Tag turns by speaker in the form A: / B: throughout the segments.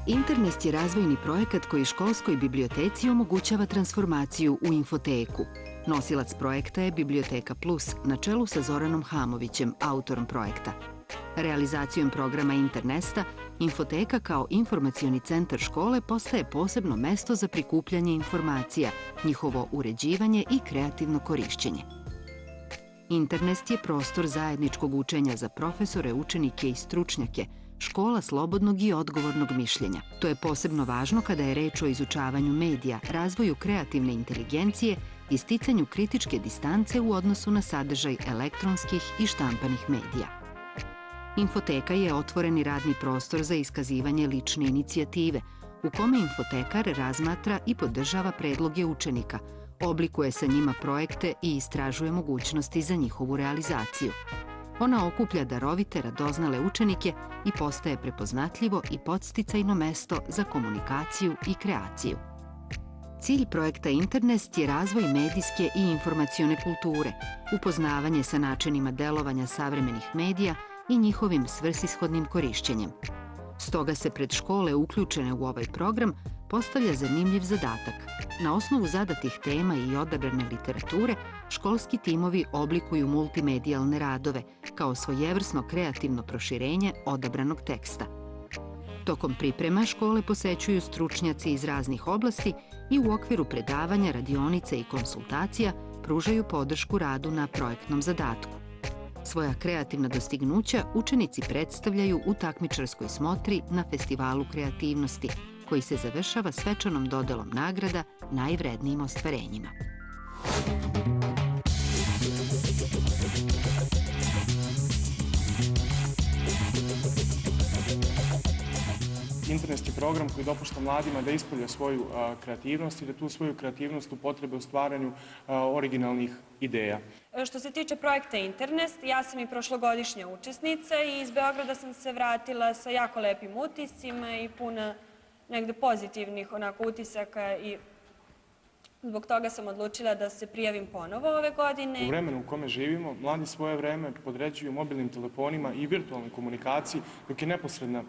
A: Internest je razvojni projekat koji školskoj biblioteci omogućava transformaciju u infoteku. Nosilac projekta je Biblioteka Plus na čelu sa Zoranom Hamovićem, autorom projekta. Realizacijom programa Internesta, infoteka kao informacioni centar škole postaje posebno mesto za prikupljanje informacija, njihovo uređivanje i kreativno korišćenje. Internest je prostor zajedničkog učenja za profesore, učenike i stručnjake, škola slobodnog i odgovornog mišljenja. To je posebno važno kada je reč o izučavanju medija, razvoju kreativne inteligencije i sticanju kritičke distance u odnosu na sadržaj elektronskih i štampanih medija. Infoteka je otvoreni radni prostor za iskazivanje lične inicijative, u kome infotekar razmatra i podržava predloge učenika, oblikuje sa njima projekte i istražuje mogućnosti za njihovu realizaciju. Ona okuplja darovite, radoznale učenike i postaje prepoznatljivo i podsticajno mesto za komunikaciju i kreaciju. Cilj projekta Internest je razvoj medijske i informacione kulture, upoznavanje sa načinima delovanja savremenih medija i njihovim svrsishodnim korišćenjem. Stoga se pred škole uključene u ovaj program postavlja zanimljiv zadatak. Na osnovu zadatih tema i odabrane literature, školski timovi oblikuju multimedijalne radove kao svojevrsno kreativno proširenje odabranog teksta. Tokom priprema škole posećuju stručnjaci iz raznih oblasti i u okviru predavanja, radionica i konsultacija pružaju podršku radu na projektnom zadatku. Svoja kreativna dostignuća učenici predstavljaju u takmičarskoj smotri na Festivalu kreativnosti, koji se završava svečanom dodelom nagrada najvrednijim ostvarenjima.
B: Internest je program koji dopušta mladima da ispolje svoju kreativnost i da tu svoju kreativnost upotrebe u stvaranju originalnih ideja.
C: Što se tiče projekta Internest, ja sam i prošlogodišnja učesnica i iz Beograda sam se vratila sa jako lepim utiscima i puno negde pozitivnih utisaka i zbog toga sam odlučila da se prijavim ponovo ove godine.
B: U vremenu u kome živimo, mladi svoje vreme podređuju mobilnim telefonima i virtualnoj komunikaciji, dok je neposredna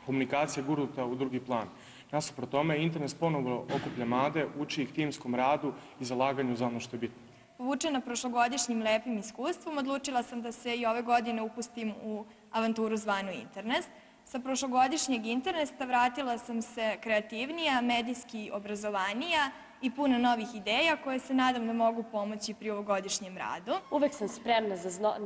B: komunikacija gurnuta u drugi plan. Nasuprot tome, Internest ponovo okuplja mlade, uči ih timskom radu i zalaganju za ono što je bitno.
D: Povučena prošlogodišnjim lepim iskustvom, odlučila sam da se i ove godine upustim u avanturu zvanu Internest. Sa prošlogodišnjeg Internesta vratila sam se kreativnija, medijski obrazovanija i puno novih ideja koje se nadam da mogu pomoći pri ovogodišnjem radu.
E: Uvek sam spremna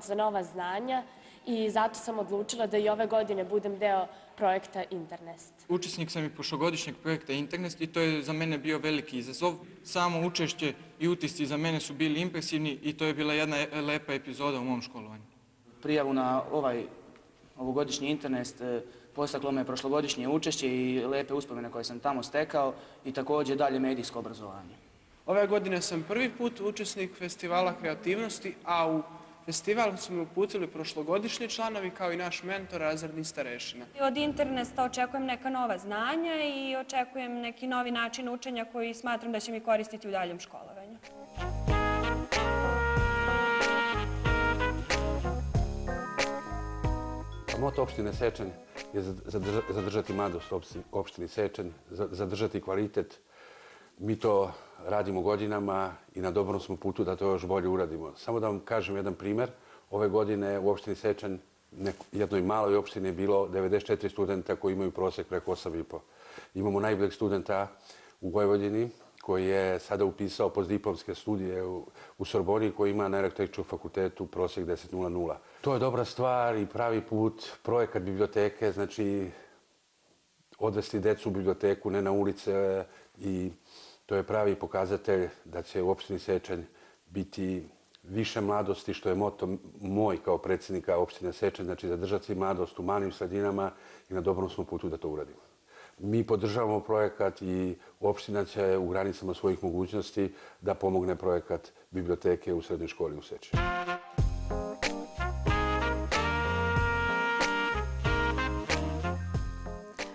E: za nova znanja i zato sam odlučila da i ove godine budem deo projekta Internest.
F: Učesnik sam i prošlogodišnjeg projekta Internest i to je za mene bio veliki izazov. Samo učešće i utisci za mene su bili impresivni i to je bila jedna lepa epizoda u mom školovanju.
G: Prijavu na ovogodišnji Internest postaklo me prošlogodišnje učešće i lepe uspomene koje sam tamo stekao i također dalje medijsko obrazovanje.
H: Ove godine sam prvi put učesnik Festivala kreativnosti, a u festival su me uputili prošlogodišnji članovi kao i naš mentor, razredni starešina.
C: Od Internesta očekujem neka nova znanja i očekujem neki novi način učenja koji smatram da će mi koristiti u daljem školovanju.
I: Moto opštine Sečanj je zadržati mladost opštini Sečanj, zadržati kvalitet. Mi to radimo godinama i na dobrom smo putu da to još bolje uradimo. Samo da vam kažem jedan primer. Ove godine u opštini Sečanj, jednoj maloj opštini, je bilo 94 studenta koji imaju prosek preko 8,5. Imamo najboljeg studenta u Vojvodini koji je sada upisao postdiplomske studije u Sorboni, koji ima na Arhitekčkom fakultetu prosek 10,00. To je dobra stvar i pravi put, projekat biblioteke, znači odvesti decu u biblioteku, ne na ulice, i to je pravi pokazatelj da će u opštini Sečanj biti više mladosti, što je moto moj kao predsjednika opštine Sečanj, znači zadržati mladost u malim sredinama i na dobrom smo putu da to uradimo. Mi podržavamo projekat i opština će u granicama svojih mogućnosti da pomogne projekat biblioteke u srednjoj školi u Sečanju.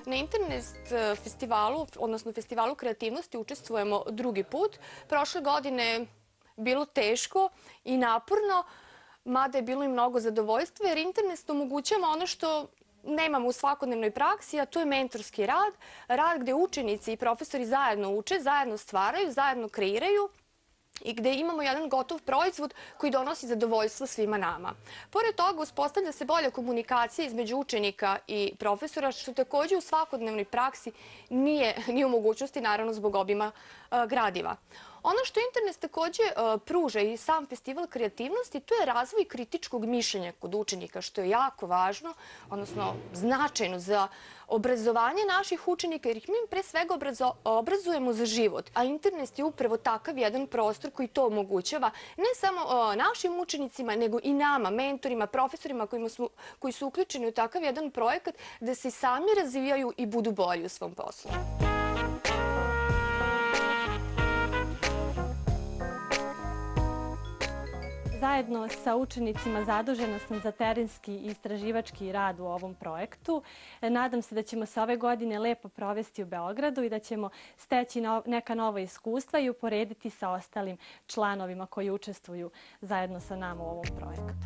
J: Na Internest festivalu, odnosno festivalu kreativnosti, učestvujemo drugi put. Prošle godine bilo teško i naporno, mada je bilo i mnogo zadovoljstva, jer Internest omogućava ono što nemamo u svakodnevnoj praksi, a to je mentorski rad. Rad gde učenici i profesori zajedno uče, zajedno stvaraju, zajedno kreiraju i gde imamo jedan gotov proizvod koji donosi zadovoljstvo svima nama. Pored toga, uspostavlja se bolja komunikacija između učenika i profesora, što takođe u svakodnevnoj praksi nije u mogućnosti, naravno zbog obima gradiva. Ono što internet takođe pruža i sam festival kreativnosti, to je razvoj kritičkog mišljenja kod učenika, što je jako važno, odnosno značajno za obrazovanje naših učenika, jer ih mi pre svega obrazujemo za život. A internet je upravo takav jedan prostor koji to omogućava ne samo našim učenicima, nego i nama, mentorima, profesorima koji su uključeni u takav jedan projekat da se sami razvijaju i budu bolji u svom poslu.
K: Zajedno sa učenicima zadužena sam za terenski i istraživački rad u ovom projektu. Nadam se da ćemo se ove godine lepo provesti u Beogradu i da ćemo steći neka nova iskustva i uporediti sa ostalim članovima koji učestvuju zajedno sa nama u ovom projektu.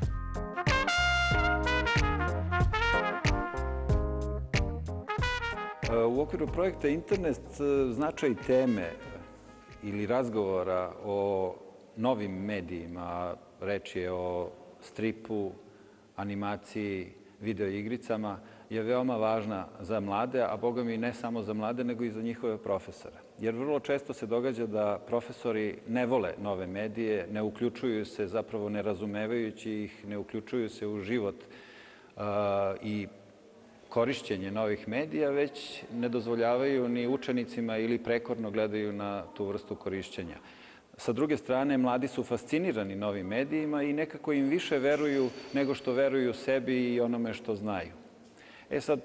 L: U okviru projekta Internet značaj teme ili razgovora o novim medijima, reč je o stripu, animaciji, videoigricama, je veoma važna za mlade, a boga mi ne samo za mlade, nego i za njihove profesore. Jer vrlo često se događa da profesori ne vole nove medije, ne uključuju se, zapravo ne razumevajući ih, ne uključuju se u život i korišćenje novih medija, već ne dozvoljavaju ni učenicima ili prekorno gledaju na tu vrstu korišćenja. Sa druge strane, mladi su fascinirani novim medijima i nekako im više veruju nego što veruju sebi i onome što znaju. Sad,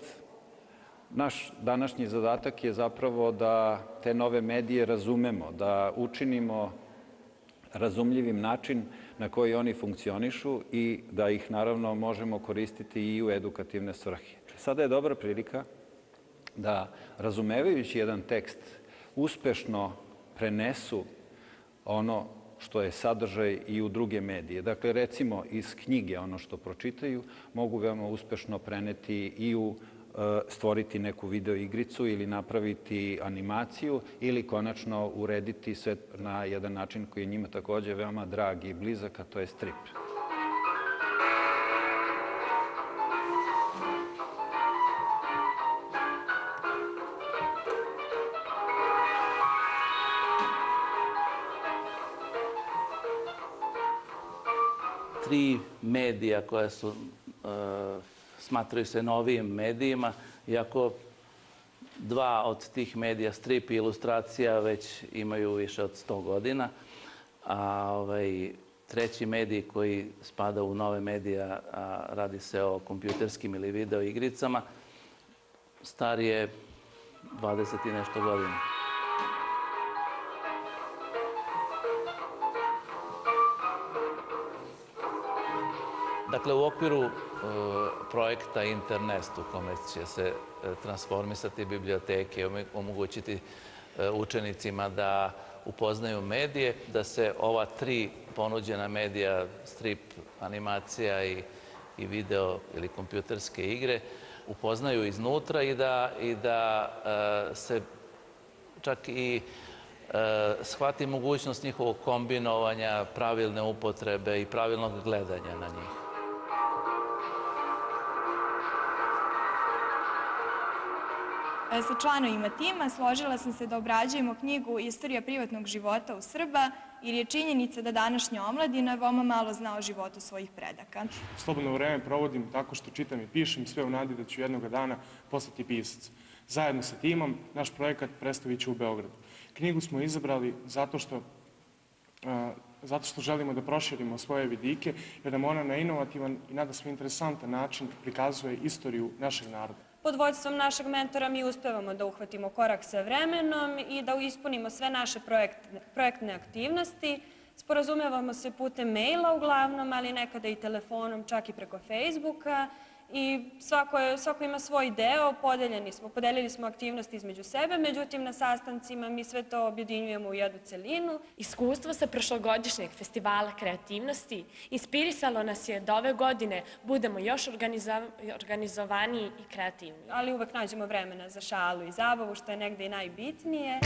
L: naš današnji zadatak je zapravo da te nove medije razumemo, da učinimo razumljivim način na koji oni funkcionišu i da ih naravno možemo koristiti i u edukativne svrhe. Sada je dobra prilika da, razumevajući jedan tekst, uspešno prenesu ono što je sadržaj i u druge medije. Dakle, recimo iz knjige ono što pročitaju mogu veoma uspešno preneti i u stvoriti neku videoigricu ili napraviti animaciju ili konačno urediti sve na jedan način koji je njima takođe veoma drag i blizak, a to je strip.
M: Tri medija koja su, smatraju se novijim medijima, iako dva od tih medija, strip i ilustracija, već imaju više od 100 godina, a treći medij koji spada u nove medije, radi se o kompjuterskim ili video igricama, star je 20 i nešto godina. Dakle, u okviru projekta Internest, u kome će se transformisati biblioteke, omogućiti učenicima da upoznaju medije, da se ova tri ponuđena medija, strip, animacija i video ili kompjuterske igre, upoznaju iznutra i da se čak i shvati mogućnost njihovog kombinovanja, pravilne upotrebe i pravilnog gledanja na njih.
D: Sa članovima tima složila sam se da obrađujemo knjigu Istorija privatnog života u Srba, jer je činjenica da današnja omladina veoma malo zna o životu svojih predaka.
B: Slobodno vreme provodim tako što čitam i pišem, sve u nadi da ću jednoga dana postati pisac. Zajedno sa timom naš projekat predstavit će u Beogradu. Knjigu smo izabrali zato što želimo da proširimo svoje vidike, jer nam ona na inovativan i nadasve interesantan način prikazuje istoriju našeg naroda.
C: Pod vođstvom našeg mentora mi uspevamo da uhvatimo korak sa vremenom i da ispunimo sve naše projektne aktivnosti. Sporazumevamo se putem maila uglavnom, ali nekada i telefonom, čak i preko Facebooka. i svako ima svoj deo, podelili smo aktivnosti između sebe, međutim na sastancima mi sve to objedinjujemo u jednu celinu.
E: Iskustvo sa prošlogodišnjeg festivala kreativnosti inspirisalo nas je da ove godine budemo još organizovaniji i kreativniji.
C: Ali uvek nađemo vremena za šalu i zabavu, što je negde i najbitnije.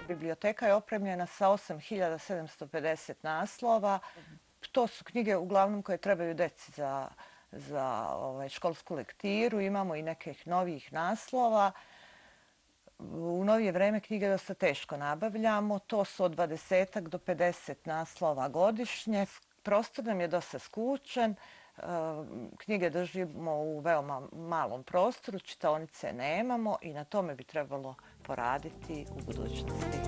N: Biblioteka je opremljena sa 8750 naslova. To su knjige uglavnom koje trebaju deci za školsku lektiru. Imamo i nekih novih naslova. U novije vreme knjige dosta teško nabavljamo. To su od 20 do 50 naslova godišnje. Prostor nam je dosta skučen. Knjige držimo u veoma malom prostoru, čitaonice nemamo i na tome bi trebalo poraditi u budućnosti.